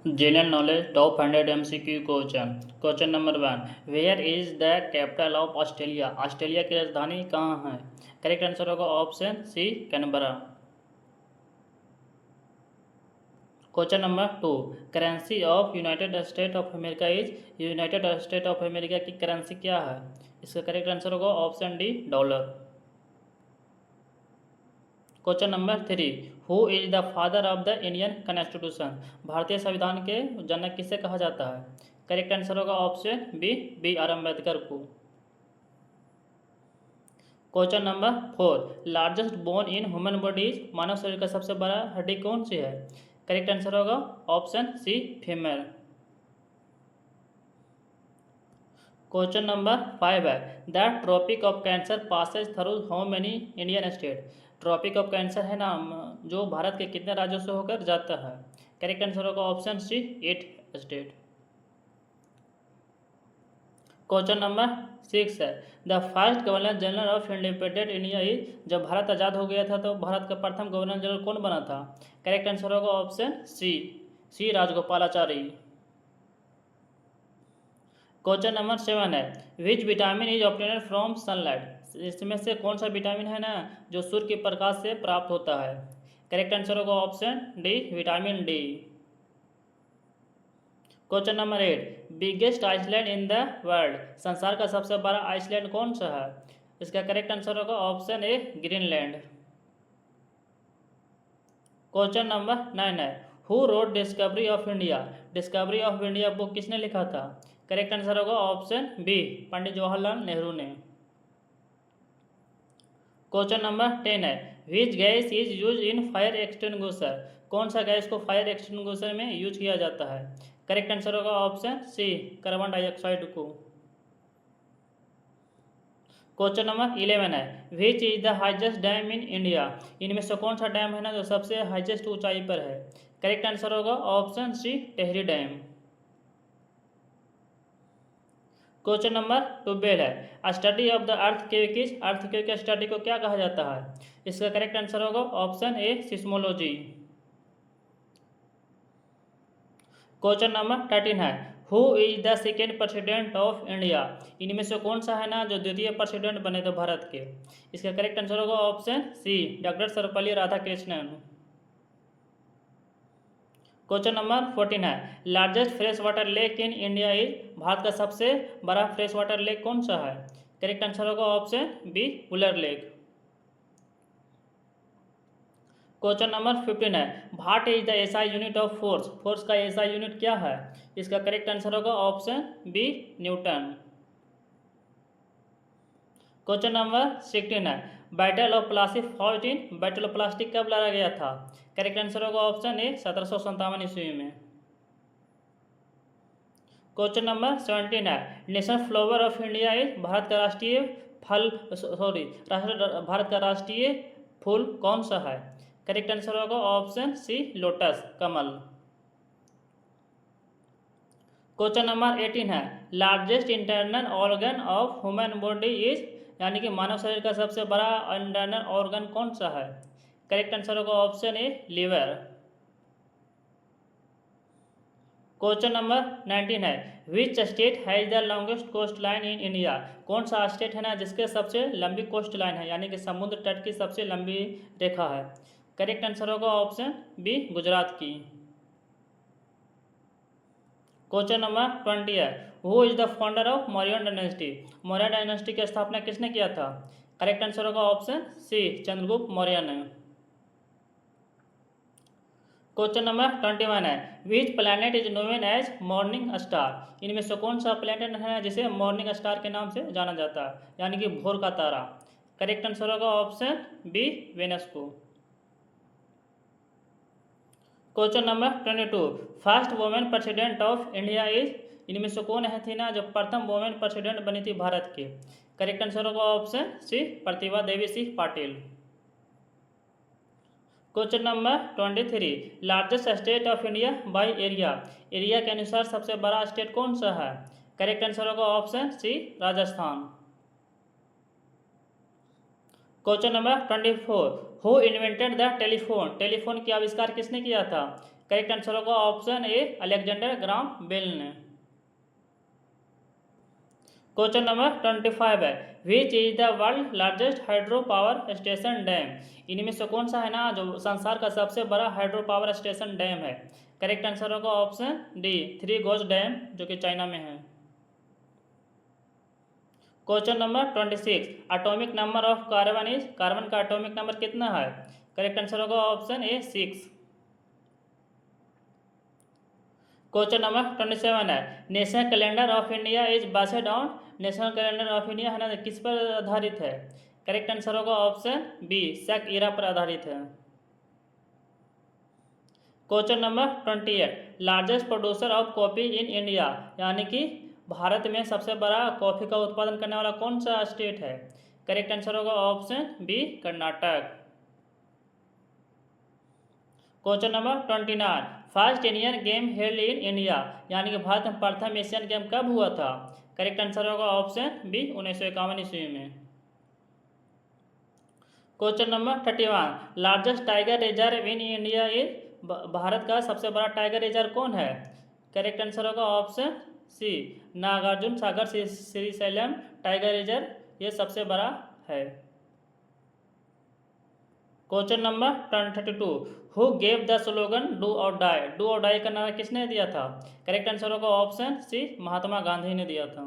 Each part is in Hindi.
General knowledge top 100 MCQ question. Question number 1, where is the capital of Australia? Australia की राजधानी कहाँ है? करेक्ट आंसर होगा option C, Canberra. Question number 2, currency of United State of America is? United State of America की करेंसी क्या है? इसका करेक्ट आंसर होगा option D, dollar. Question number 3, who is the father of the Indian constitution? भारतीय संविधान के जनक किसे कहा जाता है? करेक्ट आंसर होगा ऑप्शन बी, B.R. अम्बेडकर को। Question number 4, largest bone in human body is? मानव शरीर का सबसे बड़ा हड्डी कौन सी है? करेक्ट आंसर होगा option C, femur. Question number 5 है, the tropic of cancer passes through how many Indian state? Tropic of cancer है ना, जो भारत के कितने राज्यों से होकर जाता है? करेक्ट आंसर होगा option C, 8 state. Question number 6 है, the first governor general of independent India is? जब भारत आज़ाद हो गया था तो भारत का प्रथम गवर्नर जनरल कौन बना था? करेक्ट आंसर होगा option C, Rajagopalachari. Question number 7 है, which vitamin is obtained from sunlight? इसमें से कौन सा विटामिन है ना जो सूर्य के प्रकाश से प्राप्त होता है? करेक्ट आंसर होगा option D, vitamin D. Question number 8, biggest island in the world? संसार का सबसे बड़ा आइसलैंड कौन सा है? इसका करेक्ट आंसर होगा option A, Greenland. Question number 9 है, who wrote discovery of India? Discovery of India book किसने लिखा था? करेक्ट आंसर होगा ऑप्शन बी, पंडित जवाहरलाल नेहरू ने। क्वेश्चन नंबर 10 है, which gas is use in fire extinguisher? कौन सा गैस को फायर एक्सटिंग्विशर में यूज किया जाता है? करेक्ट आंसर होगा ऑप्शन सी, कार्बन डाइऑक्साइड को। क्वेश्चन नंबर 11 है, which is the highest dam in India? इनमें से कौन सा डैम है ना जो सबसे हाइएस्ट ऊंचाई पर है? करेक्ट आंसर होगा option C, Tehri dam. Question number 12 है, study of the earthquake is? Earthquake के स्टडी को क्या कहा जाता है? इसका करेक्ट आंसर होगा option A, seismology. Question number 13 है, who is the second president of India? इनमें से कौन सा है ना जो द्वितीय प्रेसिडेंट बने थे भारत के? इसका करेक्ट आंसर होगा option C, doctor Sarvepalli Radhakrishnan. Question number 14 है, largest fresh water lake in India is? भारत का सबसे बड़ा फ्रेश वाटर लेक कौन सा है? करेक्ट आंसर होगा option B, Wular lake. Question number 15 है, what is the SI unit of force? Force का एसआई यूनिट क्या है? इसका करेक्ट आंसर होगा option B, Newton. Question number 16 है, battle of Plassey fault in? Battle of plastic कब लड़ा गया था? करेक्ट आंसर होगा ऑप्शन ए, 1757 ईस्वी में। क्वेश्चन नंबर 17 है, national flower of India is? भारत का राष्ट्रीय फल भारत का राष्ट्रीय फूल कौन सा है? करेक्ट आंसर होगा ऑप्शन सी, लोटस, कमल। क्वेश्चन नंबर 18 है, largest internal organ of human body is? यानी कि मानव शरीर का सबसे बड़ा इंटरनल ऑर्गन कौन सा है? करेक्ट आंसर होगा option A, liver. Question number 19 है, which state has the longest coast line in India? कौन सा स्टेट है ना जिसके सबसे लंबी कोस्ट लाइन है, यानी कि समुद्र तट की सबसे लंबी रेखा है? करेक्ट आंसर होगा ऑप्शन बी, गुजरात की। क्वेश्चन नंबर 20 है, who is the founder of Maurya dynasty? Maurya dynasty की स्थापना किसने किया था? करेक्ट आंसर होगा ऑप्शन सी, चंद्रगुप्त मौर्य ने। क्वेश्चन नंबर 21 है, which planet is known as morning star? इनमें से कौन सा प्लैनेट है जिसे मॉर्निंग स्टार के नाम से जाना जाता है, यानी कि भोर का तारा? करेक्ट आंसर होगा ऑप्शन बी, वेनस को। Question number 22, first women president of India is? इनमें से कौन है थी ना जो प्रथम वुमेन प्रेसिडेंट बनी थी भारत के? करेक्ट आंसर होगा option C, Pratibha Devi Singh Patil. Question number 23, largest state of India by area? Area के अनुसार सबसे बड़ा स्टेट कौन सा है? करेक्ट आंसर होगा option C, Rajasthan. Question number 24, who invented the telephone? Telephone की आविष्कार किसने किया था? करेक्ट आंसर होगा option A Alexander Graham Bell ने। क्वेश्चन नंबर 25 है, which is the world largest hydro power station dam. इनमें से कौन सा है ना जो संसार का सबसे बड़ा हाइड्रो पावर स्टेशन डैम है। करेक्ट आंसर होगा option D three goes dam जो कि चाइना में है। Question number 26, atomic number of carbon is, carbon का एटॉमिक नंबर कितना है। करेक्ट आंसर होगा ऑप्शन ए 6। क्वेश्चन नंबर 27 है, national calendar of India is based on, national calendar of India है ना किस पर आधारित है। करेक्ट आंसर होगा ऑप्शन बी शक ईरा पर आधारित है। Question number 28, largest producer of coffee in India, यानी कि भारत में सबसे बड़ा कॉफ़ी का उत्पादन करने वाला कौन सा स्टेट है। करेक्ट आंसर होगा option B Karnataka. Question number 29, first Asian game held in India, यानी कि भारत में प्रथम एशियन गेम कब हुआ था। करेक्ट आंसर होगा ऑप्शन बी 1951 ईस्वी में। Question number 31, largest tiger reserve in India is, भारत का सबसे बड़ा टाइगर रिजर्व कौन है। करेक्ट आंसर होगा ऑप्शन सी नागार्जुन सागर श्रीशैलम टाइगर रिजर्व, ये सबसे बड़ा है। Question number 32, who gave the slogan do और डाई, डू और डाई का नारा किसने दिया था। करेक्ट आंसर होगा ऑप्शन सी महात्मा गांधी ने दिया था।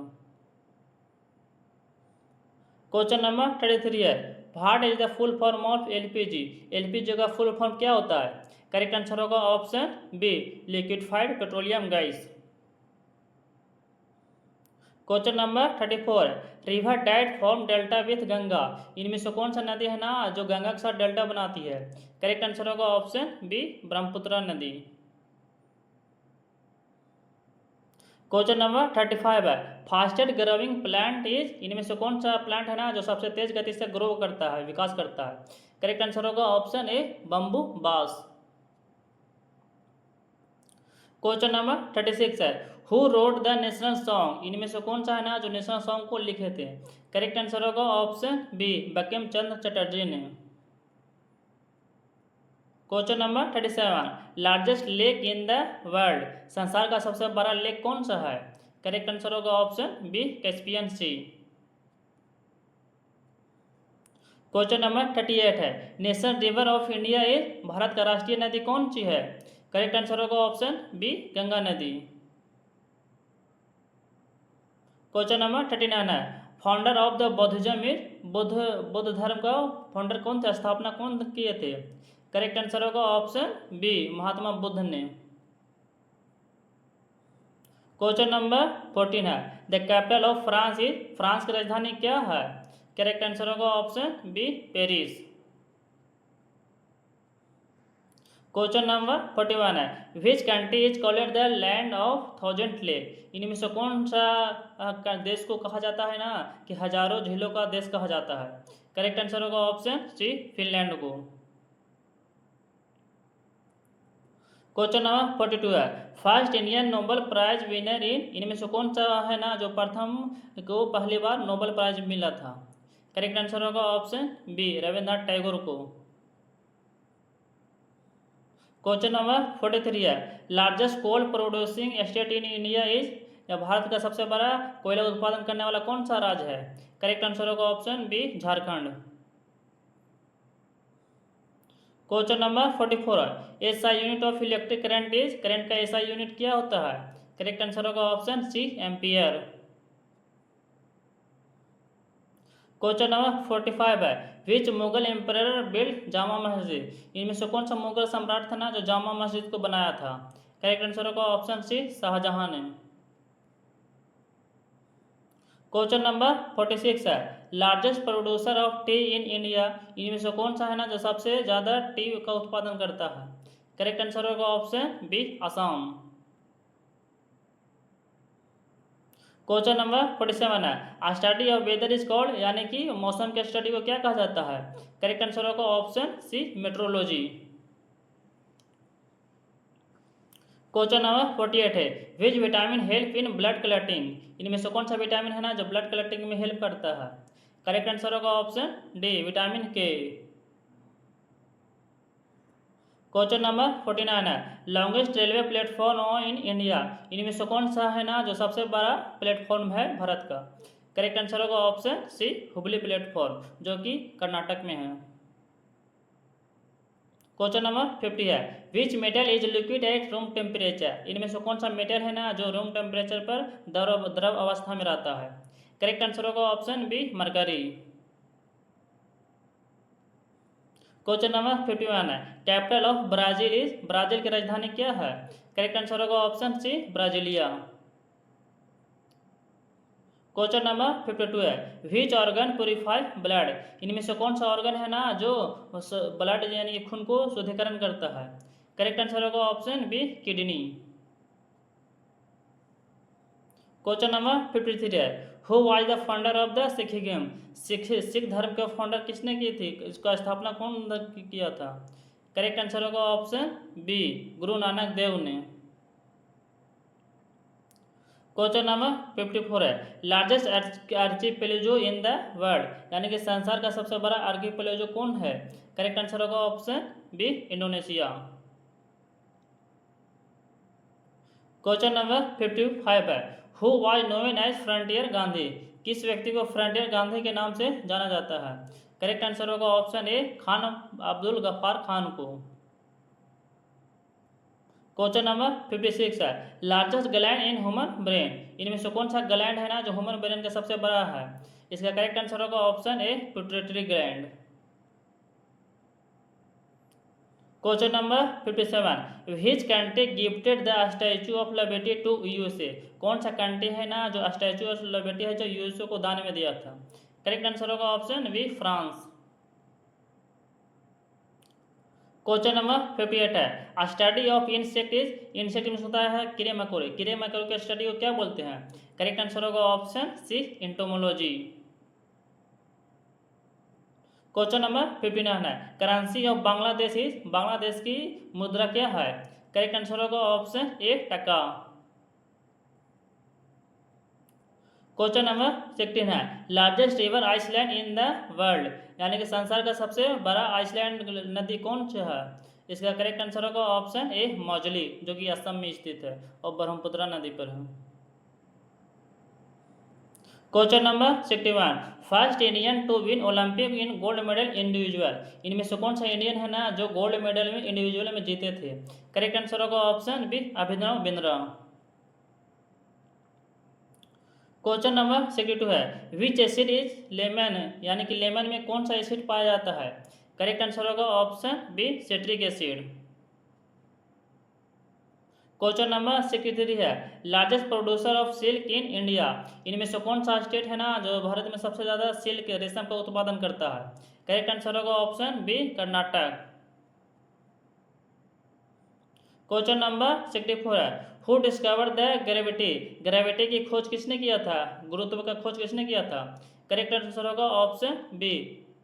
क्वेश्चन नंबर 33 है, what is the full form of LPG, LPG का फुल फॉर्म क्या होता है। करेक्ट आंसर होगा option B liquefied petroleum gas. Question number 34, river that form delta with Ganga, इनमें से कौन सा नदी है ना जो गंगा के साथ डेल्टा बनाती है। करेक्ट आंसर होगा ऑप्शन बी ब्रह्मपुत्र नदी। क्वेश्चन नंबर 35 है, फास्टेस्ट ग्रोइंग प्लांट इज, इनमें से कौन सा प्लांट है ना जो सबसे तेज गति से ग्रो करता है विकास करता है। करेक्ट आंसर होगा ऑप्शन ए बम्बू बास। क्वेश्चन नंबर 36 है, who road the national song, इनमें से कौन सा है ना जो नेशनल सॉन्ग को लिखे थे। करेक्ट आंसर होगा ऑप्शन बी बंकिम चंद्र चटर्जी ने। Question number 37, largest lake in the world, संसार का सबसे बड़ा लेक कौन सा है। करेक्ट आंसर होगा ऑप्शन बी कैस्पियन सी। क्वेश्चन नंबर 38 है, national river of India is, भारत का राष्ट्रीय नदी कौन सी है। करेक्ट आंसर होगा ऑप्शन बी गंगा नदी। क्वेश्चन नंबर 39 है, founder of the बौद्धिज्म is, Buddha धर्म का फाउंडर कौन थे, स्थापना कौन किए थे। करेक्ट आंसर होगा ऑप्शन बी महात्मा बुद्ध ने। क्वेश्चन नंबर 14 है, the capital of France is, France की राजधानी क्या है। करेक्ट आंसर होगा option B Paris. Question number 41 है, which country is called the land of thousand lake, इनमें से कौन सा देश को कहा जाता है ना कि हजारों झीलों का देश कहा जाता है। करेक्ट आंसर होगा ऑप्शन सी फिनलैंड को। क्वेश्चन नंबर 42 है, first Indian Nobel prize winner in, इनमें से कौन सा है ना जो प्रथम को पहली बार नोबेल प्राइज मिला था। करेक्ट आंसर होगा ऑप्शन बी रविन्द्रनाथ टैगोर को। क्वेश्चन नंबर 43 है, largest coal producing state in India is, या भारत का सबसे बड़ा कोयला उत्पादन करने वाला कौन सा राज्य है। करेक्ट आंसर होगा option B Jharkhand. Question number 44 है, SI unit of electric current is, current का एसआई यूनिट क्या होता है। करेक्ट आंसर होगा option C ampere. Question number 45 है, which Mughal emperor build Jama Masjid, इनमें से कौन सा मुगल सम्राट था ना जो जामा मस्जिद को बनाया था। करेक्ट आंसर होगा ऑप्शन सी शाहजहां ने। क्वेश्चन नंबर 46 है, largest producer of T in India, इनमें से कौन सा है ना जो सबसे ज़्यादा टी का उत्पादन करता है। करेक्ट आंसर होगा option B Assam. Question number 47 है, study of weather is called, यानी कि मौसम के स्टडी को क्या कहा जाता है। करेक्ट आंसर होगा option C metrology. Question number 48 है, which vitamin help in blood clotting, इनमें से कौन सा विटामिन है ना जो ब्लड क्लॉटिंग में हेल्प करता है। करेक्ट आंसर होगा ऑप्शन डी विटामिन के। क्वेश्चन नंबर 49 है, लॉन्गेस्ट रेलवे प्लेटफॉर्म इन इंडिया, इनमें से कौन सा है ना जो सबसे बड़ा प्लेटफॉर्म है भारत का? करेक्ट आंसर होगा ऑप्शन सी, हुबली प्लेटफॉर्म, जो कि कर्नाटक में है। क्वेश्चन नंबर 50 है, which metal is liquid at room temperature, इनमें से कौन सा मेटल है ना जो रूम टेम्परेचर पर द्रव अवस्था में रहता है? करेक्ट आंसर होगा option B, mercury. Question number 51 है, capital of Brazil is, Brazil की राजधानी क्या है? करेक्ट आंसर होगा option C, Brasilia. Question number 52 है, विच ऑर्गन प्योरीफाई ब्लड, इनमें से कौन सा ऑर्गन है ना जो ब्लड यानी कि खून को शुद्धिकरण करता है? करेक्ट आंसर होगा option B, kidney. Question number 53 है, who was the founder of the Sikhism, Sikh धर्म के फाउंडर किसने की थी, इसका स्थापना कौन किया था? करेक्ट आंसर होगा ऑप्शन बी, गुरु नानक देव ने। क्वेश्चन नंबर 54 है, largest archipelago in the world, यानी कि संसार का सबसे बड़ा आर्चीपेलागो कौन है? करेक्ट आंसर होगा option B, Indonesia. Question number 55 है, who was known as Frontier Gandhi, किस व्यक्ति को फ्रंटियर गांधी के नाम से जाना जाता है? करेक्ट आंसर होगा ऑप्शन ए, खान अब्दुल गफ्फार खान को। क्वेश्चन नंबर 56 है, largest gland in human brain, इनमें से कौन सा ग्लैंड है ना जो ह्यूमन ब्रेन का सबसे बड़ा है? इसका करेक्ट आंसर होगा option A, pituitary gland. Question number 57, which country gifted the Statue of Liberty to USA, कौन सा कंट्री है ना जो स्टैचू ऑफ लिबर्टी है जो यूएसए को दान में दिया था? करेक्ट आंसर होगा option B, France. Question number 58 है, study of insect is, insect में होता है कीड़े मकोड़े, कीड़े मकोड़े के स्टडी को क्या बोलते हैं? करेक्ट आंसर होगा option C, entomology. Question number 59 है, currency of Bangladesh is, Bangladesh की मुद्रा क्या है? करेक्ट आंसर होगा option A, taka. Question number 16 है, largest river island in the world, यानी कि संसार का सबसे बड़ा आइसलैंड नदी कौन सा है? इसका करेक्ट आंसर होगा ऑप्शन ए, मौजली, जो कि असम में स्थित है और ब्रह्मपुत्र नदी पर है। Question number 61, first Indian to win Olympic in gold medal individual, इनमें से कौन सा इंडियन है ना जो गोल्ड मेडल में इंडिविजुअल में जीते थे? करेक्ट आंसर होगा option B, Abhinav Bindra. Question number 62 है, विच एसिड इज लेमन, यानी कि लेमन में कौन सा एसिड पाया जाता है? करेक्ट आंसर होगा option B, citric acid. Question number 63 है, largest producer of silk in India, इनमें से कौन सा स्टेट है ना जो भारत में सबसे ज़्यादा सिल्क रेशम का उत्पादन करता है? करेक्ट आंसर होगा option B, Karnataka. Question number 64 है, who discover the gravity, gravity की खोज किसने किया था, गुरुत्व का खोज किसने किया था? करेक्ट आंसर होगा ऑप्शन बी,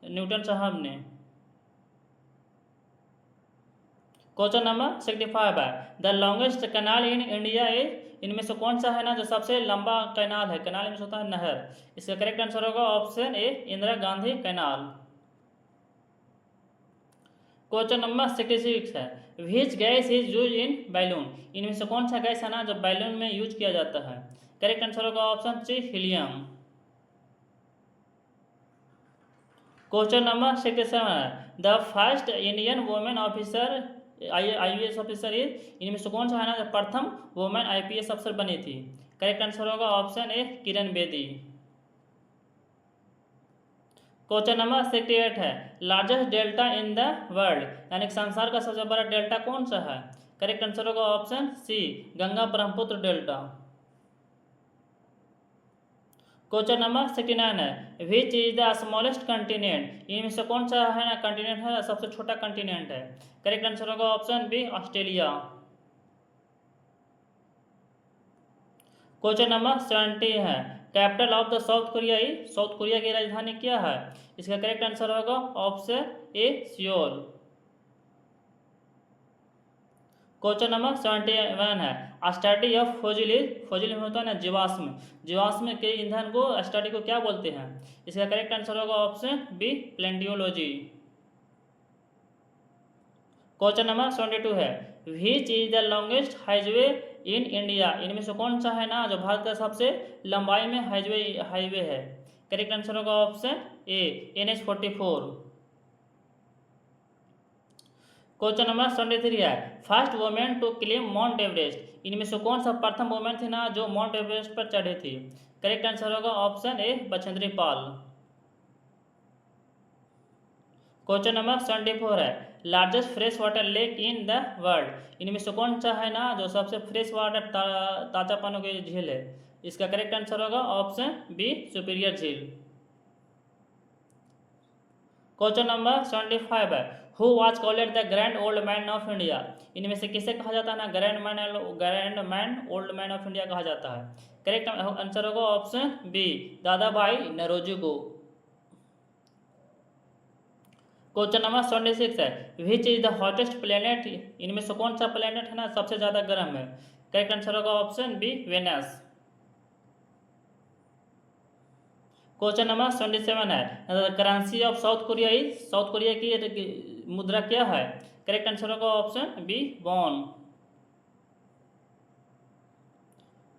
न्यूटन साहब ने। क्वेश्चन नंबर 65 है, the longest canal in India is, इनमें से कौन सा है ना जो सबसे लंबा कैनाल है? कैनाल में से होता है नहर, इसका करेक्ट आंसर होगा ऑप्शन ए, Indira Gandhi canal. Question number 66 है, which gas is use in balloon, इनमें से कौन सा गैस है ना जो बैलून में यूज किया जाता है? करेक्ट आंसर होगा option C, helium. Question number 67 है, the first Indian women officer IAS officer is, इनमें से कौन सा है ना जो प्रथम वुमेन IPS अफसर बनी थी? करेक्ट आंसर होगा ऑप्शन ए, किरण बेदी। क्वेश्चन नंबर 68 है, largest delta in the world, यानी कि संसार का सबसे बड़ा डेल्टा कौन सा है? करेक्ट आंसर होगा option C, Ganga Brahmaputra delta. Question number 69 है, which is the smallest continent, इनमें से कौन सा है ना कंटिनेंट है सबसे छोटा कंटिनेंट है? करेक्ट आंसर होगा option B, Australia. Question number 70 है, capital of the South Korea is, South Korea की राजधानी क्या है? इसका करेक्ट आंसर होगा option A, Seoul. Question number 71 है, study of fossil is, fossil में होता है ना जीवाश्म, जीवाश्म के ईंधन को स्टडी को क्या बोलते हैं? इसका करेक्ट आंसर होगा ऑप्शन बी, प्लेंटियोलॉजी। क्वेश्चन नंबर 72 है, which is the longest highway in India, इनमें से कौन सा है ना जो भारत का सबसे लंबाई में हाईवे है। करेक्ट आंसर होगा option A NH-44। Question number 73 है, first women to claim Mount Everest, इनमें से कौन सा प्रथम वुमेन थी ना जो माउंट एवरेस्ट पर चढ़ी थी। करेक्ट आंसर होगा ऑप्शन ए बछेंद्री पाल। क्वेश्चन नंबर 74 है, largest fresh water lake in the world, इनमें से कौन सा है ना जो सबसे फ्रेश वाटर ताजा पानी की झील है। इसका करेक्ट आंसर होगा ऑप्शन बी सुपीरियर झील। क्वेश्चन नंबर 75 है, who was called the grand old man of India, इनमें से किसे कहा जाता है ना grand man old man of India कहा जाता है। करेक्ट आंसर होगा ऑप्शन बी दादा भाई नौरोजी को। क्वेश्चन नंबर 76 है, which is the hottest planet, इनमें से कौन सा प्लेनेट है ना सबसे ज्यादा गर्म है। करेक्ट आंसर होगा option B Venus. Question number 77 है, currency of South Korea is, South Korea की मुद्रा क्या है। करेक्ट आंसर होगा option B won.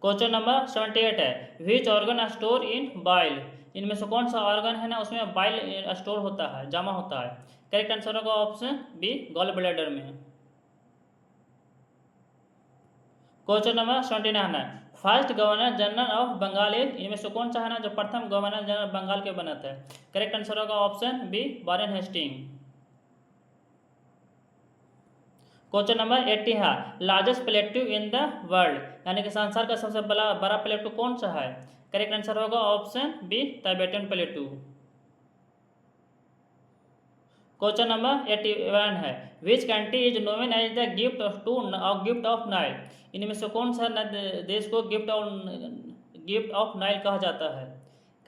Question number 78 है, which organ store in bile, इनमें से कौन सा ऑर्गन है ना उसमें बाइल स्टोर होता है जमा होता है। करेक्ट आंसर होगा ऑप्शन बी गॉल ब्लैडर में। क्वेश्चन नंबर 79 है, first governor general of Bengal is, इनमें से कौन सा है ना जो प्रथम गवर्नर जनरल बंगाल के बना थे। करेक्ट आंसर होगा option B Warren Hasting. Question number 80 है, largest plateau in the world, यानी कि संसार का सबसे बड़ा प्लेटू कौन सा है। करेक्ट आंसर होगा option B Tibetan plateau. Question number 81 है, which country is known as the gift of Nile, इनमें से कौन सा देश को गिफ्ट ऑफ नाइल कहा जाता है।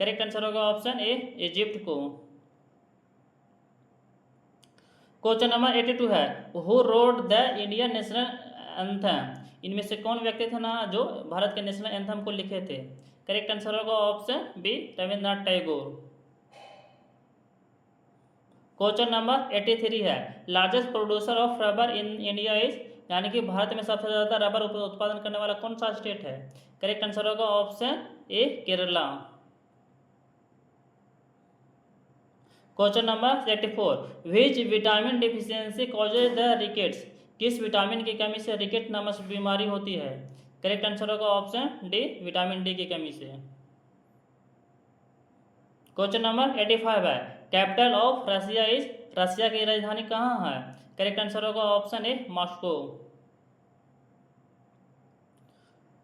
करेक्ट आंसर होगा ऑप्शन ए इजिप्ट को। क्वेश्चन नंबर 82 है, who road the Indian national anthem, इनमें से कौन व्यक्ति थे ना जो भारत के नेशनल एंथम को लिखे थे। करेक्ट आंसर होगा option B Rabindranath Tagore. Question number 83 है, largest producer of rubber in India is, यानी कि भारत में सबसे ज्यादा रबर उत्पादन करने वाला कौन सा स्टेट है। करेक्ट आंसर होगा option A Kerala. Question number 84, which vitamin deficiency causes the rickets, किस विटामिन की कमी से रिकेट नामक बीमारी होती है। करेक्ट आंसर होगा ऑप्शन डी विटामिन डी की कमी से। क्वेश्चन नंबर 85 है, capital of Russia is, Russia की राजधानी कहाँ है। करेक्ट आंसर होगा option A Moscow.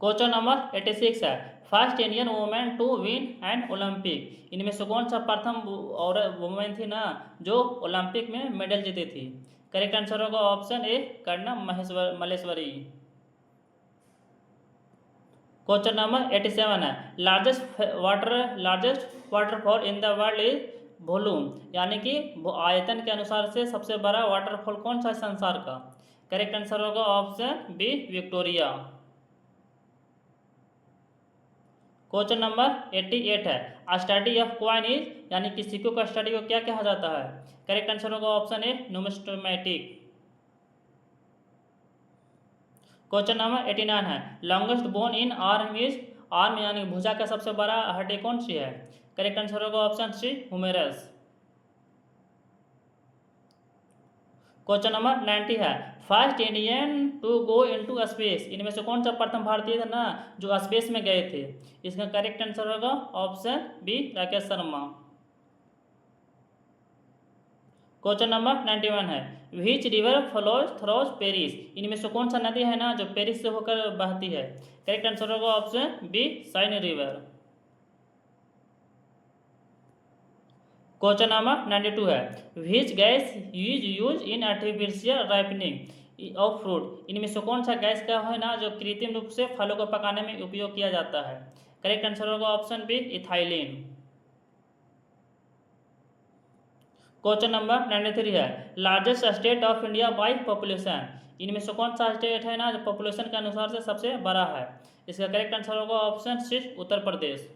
Question number 86 है, first Indian women to win an Olympic, इनमें से कौन सा प्रथम वुमेन थी ना जो ओलंपिक में मेडल जीती थी। करेक्ट आंसर होगा ऑप्शन ए कर्णम मल्लेश्वरी। क्वेश्चन नंबर 87 है, largest waterfall in the world is volume, यानी कि आयतन के अनुसार से सबसे बड़ा वाटरफॉल कौन सा है संसार का। करेक्ट आंसर होगा option B Victoria. Question number 88 है, स्टडी ऑफ कॉइन इज, यानी कि सिक्कों का स्टडी को क्या कहा जाता है। करेक्ट आंसर होगा option A numismatic. Question number 89 है, longest bone in arm is, arm यानी भुजा का सबसे बड़ा हड्डी कौन सी है। करेक्ट आंसर होगा option C humerus. Question number 90 है, first Indian to go into space, इनमें से कौन सा प्रथम भारतीय था ना जो स्पेस में गए थे। इसका करेक्ट आंसर होगा option B Rakesh Sharma. Question number 91 है, which river flows through Paris, इनमें से कौन सा नदी है ना जो पेरिस से होकर बहती है। करेक्ट आंसर होगा option B Seine river. Question number 92 है, which gas use in artificial ripening of fruit, इनमें से कौन सा गैस का है ना जो कृत्रिम रूप से फलों को पकाने में उपयोग किया जाता है। करेक्ट आंसर होगा option B ethylene. Question number 93 है, largest state of India by population, इनमें से कौन सा स्टेट है ना जो पॉपुलेशन के अनुसार से सबसे बड़ा है। इसका करेक्ट आंसर होगा option C Uttar Pradesh.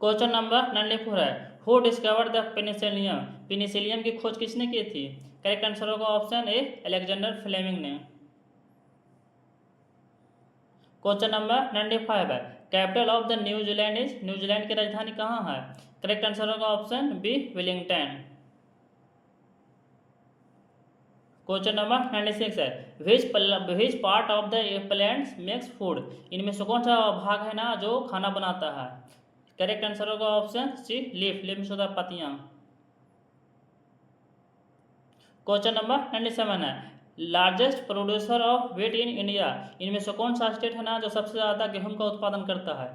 Question number 94 है, who discovered the penicillium, penicillium की खोज किसने की थी? करेक्ट आंसर होगा ऑप्शन ए अलेक्जेंडर फ्लेमिंग ने। क्वेश्चन नंबर 95 है, capital of the New Zealand is, New Zealand की राजधानी कहाँ है? करेक्ट आंसर होगा option B Wellington. Question number 96 है, which part of the plants makes food, इनमें से कौन सा भाग है ना जो खाना बनाता है? करेक्ट आंसर होगा ऑप्शन सी लीफ, लीफ में से होता है पत्तियां। क्वेश्चन नंबर 97 है, largest producer of wheat in India, इनमें से कौन सा स्टेट है ना जो सबसे ज़्यादा गेहूं का उत्पादन करता है?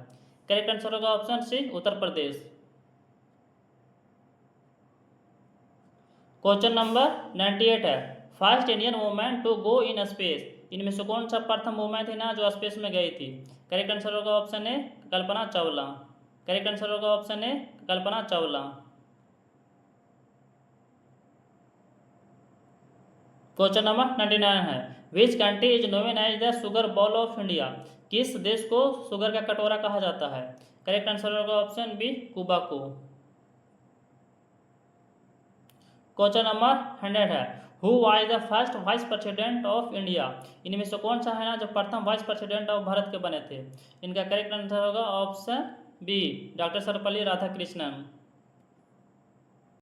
करेक्ट आंसर होगा option C Uttar Pradesh. Question number 98 है, first Indian women to go in space, इनमें से कौन सा प्रथम वुमेन थी ना जो स्पेस में गई थी? करेक्ट आंसर होगा option A Kalpana Chawla. Correct answer होगा option A Kalpana Chawla. Question number 99 है, which country is known as the sugar bowl of India, किस देश को शुगर का कटोरा कहा जाता है? करेक्ट आंसर होगा ऑप्शन बी कुबा को। क्वेश्चन नंबर 100 है, who was the first vice president of India, इनमें से कौन सा है ना जो प्रथम वाइस प्रेसिडेंट ऑफ भारत के बने थे? इनका करेक्ट आंसर होगा option B doctor Sarvepalli Radhakrishnan.